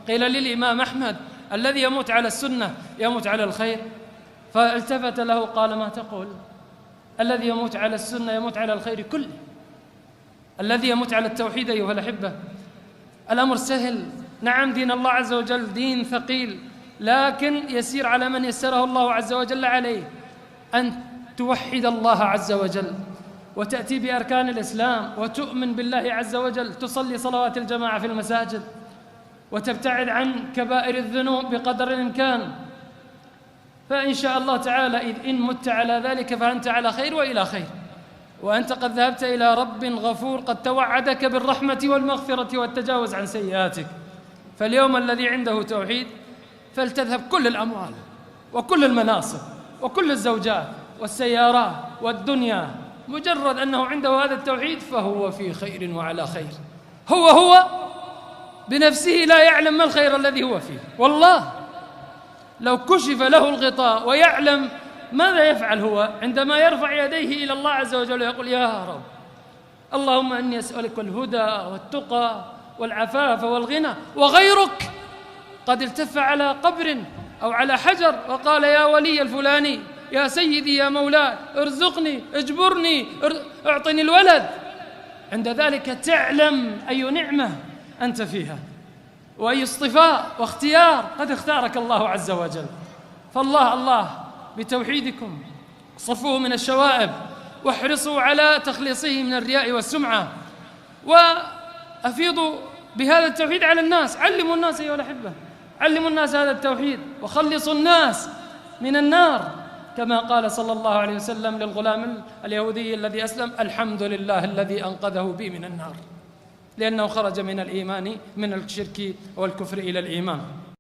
قيل للإمام أحمد: الذي يموت على السنة يموت على الخير؟ فالتفت له قال: ما تقول؟ الذي يموت على السنة يموت على الخير كله. الذي يموت على التوحيد أيها الأحبة الأمر سهل. نعم، دين الله عز وجل دين ثقيل، لكن يسير على من يسره الله عز وجل عليه. أن توحد الله عز وجل وتأتي بأركان الإسلام وتؤمن بالله عز وجل، تصلي صلوات الجماعة في المساجد وتبتعد عن كبائر الذنوب بقدر الإمكان، فإن شاء الله تعالى إن مت على ذلك فأنت على خير وإلى خير، وأنت قد ذهبت إلى رب غفور قد توعدك بالرحمة والمغفرة والتجاوز عن سيئاتك. فاليوم الذي عنده توحيد فلتذهب كل الأموال وكل المناصب وكل الزوجات والسيارات والدنيا، مجرد أنه عنده هذا التوحيد فهو في خير وعلى خير. هو بنفسه لا يعلم ما الخير الذي هو فيه. والله لو كشف له الغطاء ويعلم ماذا يفعل هو عندما يرفع يديه إلى الله عز وجل ويقول: يا رب اللهم إني أسألك الهدى والتقى والعفاف والغنى، وغيرك قد التف على قبر أو على حجر وقال: يا ولي الفلاني، يا سيدي، يا مولاي، ارزقني، اجبرني، اعطني الولد. عند ذلك تعلم أي نعمة أنت فيها وأي اصطفاء واختيار قد اختارك الله عز وجل. فالله بتوحيدكم صفوه من الشوائب، واحرصوا على تخليصه من الرياء والسمعة، وأفيضوا بهذا التوحيد على الناس. علموا الناس أيها الأحبة، علموا الناس هذا التوحيد وخلصوا الناس من النار، كما قال صلى الله عليه وسلم للغلام اليهودي الذي أسلم: الحمد لله الذي أنقذه بي من النار، لأنه خرج من الإيمان من الشرك والكفر إلى الإيمان.